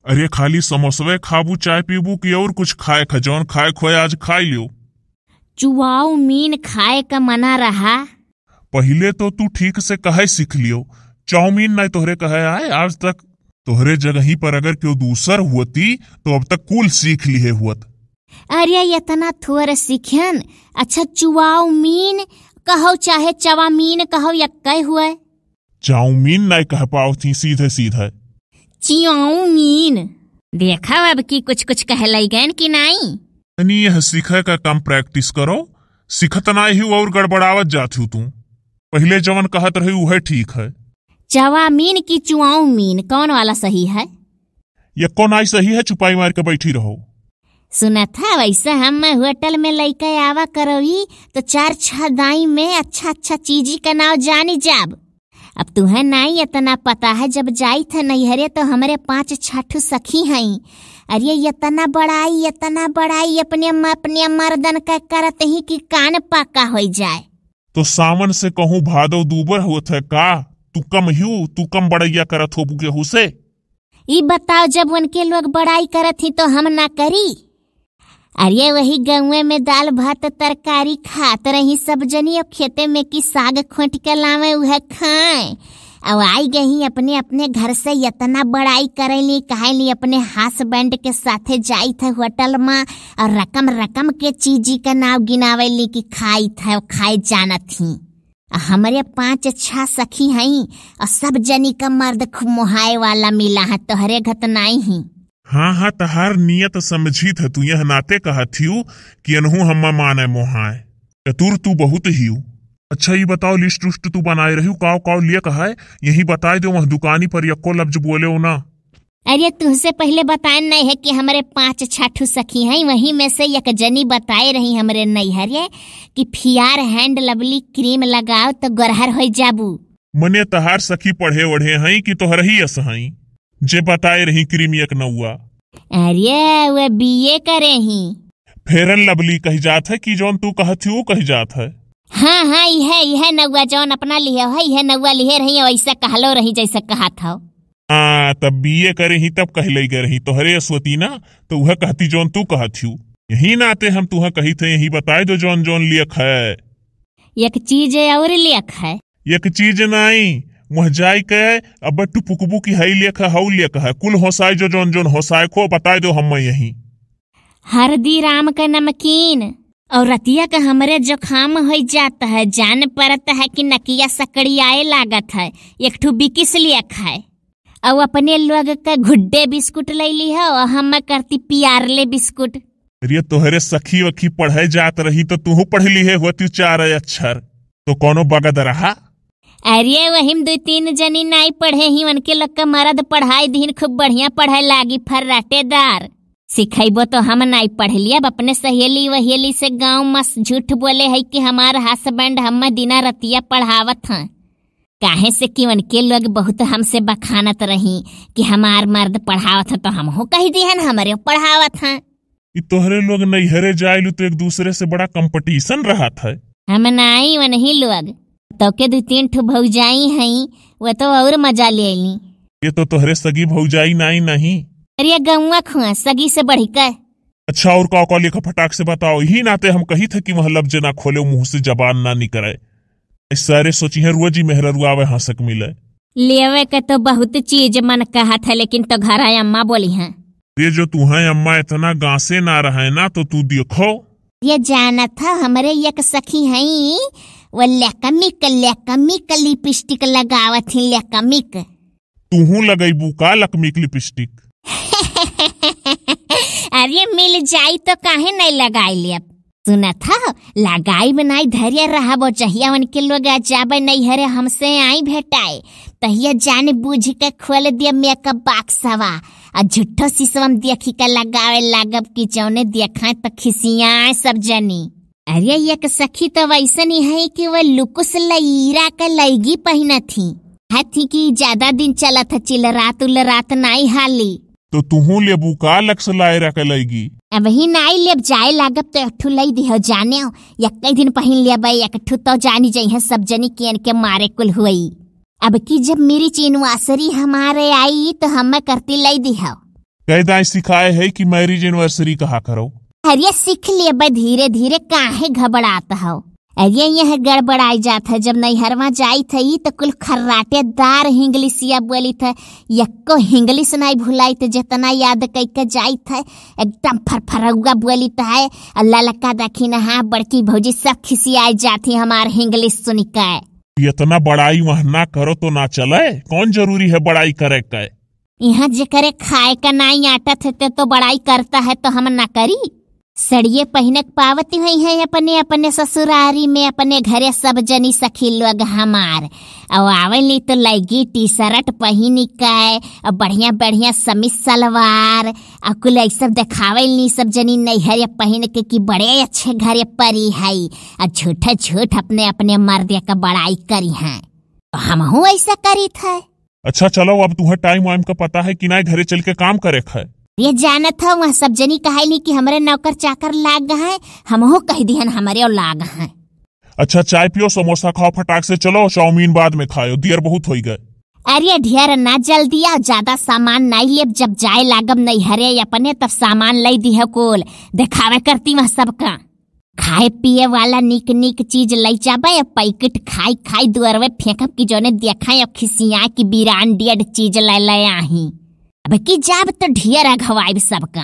अरे खाली समोसवे खाबू, चाय पीबू की और कुछ खाए ख? जौन खाए खोए आज खाई लियो। चाउमीन खाए का मना रहा। पहले तो तू ठीक से कहे सीख लियो। चाउमीन नहीं तोहरे कहे आए आज तक। तोहरे जगह ही पर अगर क्यों दूसर हुती तो अब तक कुल सीख लिए हुत। अरे इतना थोड़े सीखन। अच्छा चाउमीन कहो चाहे चाउमीन कहो यक्के हुए। चाउमीन नहीं कह पाओ थी सीधे सीधे। चाउमीन देखा अब की कुछ कुछ कह लगन कि नहीं। यह सीखे का कम प्रैक्टिस करो। सीखत नहीं हूँ और गड़बड़ावत जाती हूँ। तू पहले जवन कहत रही वह ठीक है। चाउमीन की चाउमीन कौन वाला सही है? ये कौन आई सही है? चुपाई मार के बैठी रहो। सुना था वैसे हम होटल में लेके आवा करोगी तो 4-6 दाई में अच्छा अच्छा चीजी का नाम जानी जाब। अब तुम्हें नहीं इतना पता है। जब जाई थे नैहरे तो हमारे 5-6 सखी हैं। अरे इतना बड़ाई अपने मर्दन का करते ही कि कान पाका हो जाए। तो सावन से कहूँ भादो दूबर होत है का? तू कम बड़ैया करत हो बुके हुसे। ये बताओ जब उनके लोग बड़ाई करत ही तो हम ना करी। अरे वही गाँव में दाल भात तरकारी खात रही सब जनी। और खेते में की साग खोट के लावे वह खाए। अब आई गई अपने अपने घर से इतना बड़ाई करेली कहली अपने हस्बैंड के साथे जाई थे होटल में और रकम के चीजी का नाम गिनावेली कि खाई थे खाए जाना थी। हमारे 5-6 सखी हैं और सब जनी का मर्द खूब मोहाए वाला मिला है। तोहरे घत नहीं ही। हाँ तहार नियत समझी थे। तू यह नाते कहा थी कि अनहू हम माने मोहाए। चतुर तू बहुत ही। अच्छा ये बताओ लिस्ट उस्ट तू बनाए रही काव लिए कहा है? यही बताए दो वह दुकानी पर यक्को लफ्ज बोले हो ना। अरे तुझसे पहले बताए नहीं है कि हमारे 5-6 सखी हैं। वही में से एक जनी बताए रही हमारे नैहरे कि फियार हैंड लवली क्रीम लगाओ तो गरहर हो जाबू। मने तहार सखी पढ़े ओढ़े हैं कि तोहर ही अस हैं जे बताए रही क्रीम एक नौआ। अरे वे बीए करे ही। फेरन लवली कही जात है कि जौन तू कहती वो कही जात है। हाँ यह नौआ जौन अपना लिए है यह नौआ लिए रही वैसा कहलो रही जैसा कहा था। तब बीए करे ही तब कहले गए रही तोहरे अस्वती ना तो वह कहती जौन तू कहती यही नाते हम तुह कही थे। यही बताए दो जौन जौन लियक है। एक चीज और लियक है। एक चीज नहीं वह जाय के अब टुपुकबू की हई लियक है हऊ लियक है। कुल होसाई जो जौन जौन होसाई को बताए दो हम यही। हरदी राम का नमकीन और रतिया का हमरे जोखाम हो जाता है। जान पड़ता है कि नकिया सकड़ी आए लागत है। एक ठू बिकिस लियक है और अपने लोग का गुड्डे बिस्कुट ले ली है और हम करती पियारले बिस्कुट। अरे तोहरे सखी वखी पढ़े जात रही तो तू पढ़ ली है होती 4 अक्षर तो कोनो बगद रहा। अरे वही 2-3 जनी नहीं पढ़े ही उनके लोग का मर्द पढ़ाई दिन खूब बढ़िया पढ़ाई लागी फर्राटेदार। सिखेबो तो हम नहीं पढ़ लिया। अब अपने सहेली वहेली से गाँव मस्त झूठ बोले है कि हमारा हस्बैंड हम दिना रतिया पढ़ावत हैं। काहे से कि उनके लोग बहुत हमसे बखानत रही कि हमार मर्द पढ़ावत है तो हम हो कही दिहन हमारे पढ़ावत हैं। तोहरे लोग नैहरे जाइलू तो एक दूसरे से बड़ा कंपटीशन रहा था। हम नहीं वही लोग तो के 2-3 ठो भौजाई हैं वो तो और मजा ले ली। ये तो तोहरे सगी भौजाई नहीं। अरे गौवा खुआ सगी से बढ़ी का। अच्छा और का लिखा फटाक से बताओ। यही नाते हम कही थे कि वह लफ्ज ना खोले मुंह से जबान ना निकले। सारे सोची है रोज ही मेहरा आवे हंसक मिले। लेवे के तो बहुत चीज मन कहा था लेकिन तो घर आए अम्मा बोली हैं। ये जो तू है अम्मा इतना गांसे ना रहा ना तो तू देखो। ये जाना था हमारे एक सखी है वो लेकमिक लिपस्टिक लगावत ही। लेकमिक तू लगेबू का लकमिक लिपस्टिक? अरे मिल जाई तो काहे नहीं लगाई ले। सुना था लगाई बनाई धैर्य रहा वो चाहिए उनके लोग जाबे नहीं हरे हमसे आई भेटाए तहिया जान बूझ के खोल दिया मेकअप बॉक्सवा और झूठो शीशम देखी के लगावे लागब कि जौने देखा तो खिसियाए सब जनी। अरे एक सखी तो वैसे नहीं है कि वो लुकुस लईरा का लईगी पहना थी हाथी की ज्यादा दिन चला था चिल रात नहीं हाली। तो तुहू लेबू का लक्ष्य लाए रखे लगी? अब ही नाई लेब जाए लागब तो एकठू लई दिहो जाने एक दिन पहिन लेब एकठू तो जानी जाइ है सब जनी केन के मारे कुल हुई। अब की जब मेरी चीनवासरी हमारे आई तो हम करती लई दिहो। कैदाई सिखाए है कि मैरिज एनिवर्सरी कहा करो। अरे सीख लिए बे धीरे धीरे, काहे घबराता हो। अरे यह गड़बड़ाई जात है। जब नैहरवा जाई थी तो कुल खर्राटेदार हिंग्लिशिया बोली थे, यक्को हिंग्लिश नहीं भुलाई थे, जितना याद करके जाई थे एकदम फरफरौआ बोली है। अल्लाह लका देखी न, हाँ बड़की भौजी सब खिसियाई जाती हमार हिंग्लिश सुन के। इतना बड़ाई वह ना करो तो ना चले, कौन जरूरी है बड़ाई करे के। यहाँ जे करे खाए का नहीं आटत है तो बड़ाई करता है तो हम ना करी। सड़िए पहिनक पावती हुई है अपने अपने ससुरारी में, अपने घरे सब जनी सखी लोग हमार। और आवली तो लगी टी शर्ट पहिनी के, और बढ़िया बढ़िया समीज सलवार, और कुल ऐसा दिखावली सब जनी नैहरे पहन के कि बड़े अच्छे घरे परी है, और झूठे झूठ अपने अपने मर्दे का बड़ाई करी है। तो हमहू ऐसा करी थे। अच्छा चलो, अब तुम्हें टाइम वाइम का पता है कि ना घरे चल के काम करे है। ये जाना था वहाँ सब जनी कहली कि हमारे नौकर चाकर लाग है, हमहू कह दिहन हमारे लाग है। अच्छा चाय पियो, समोसा खाओ फटाक से, चलो चाउमीन बाद में खाओ, देर बहुत हो गए। अरे ढेर ना जल्दी आ, ज्यादा सामान नहीं ले, जब जाए लागब नैहरे अपने तब सामान ले दी है कोल, दिखावे करती वह सबका। खाए पिए वाला निक निक चीज ले जाबे, पैकेट खाई खाई दुअरवे फेंकब की जोने देखा और खिसिया की बिरान डेड चीज ले ले आही। अब की जाब तो ढेर अघवाइब सबका।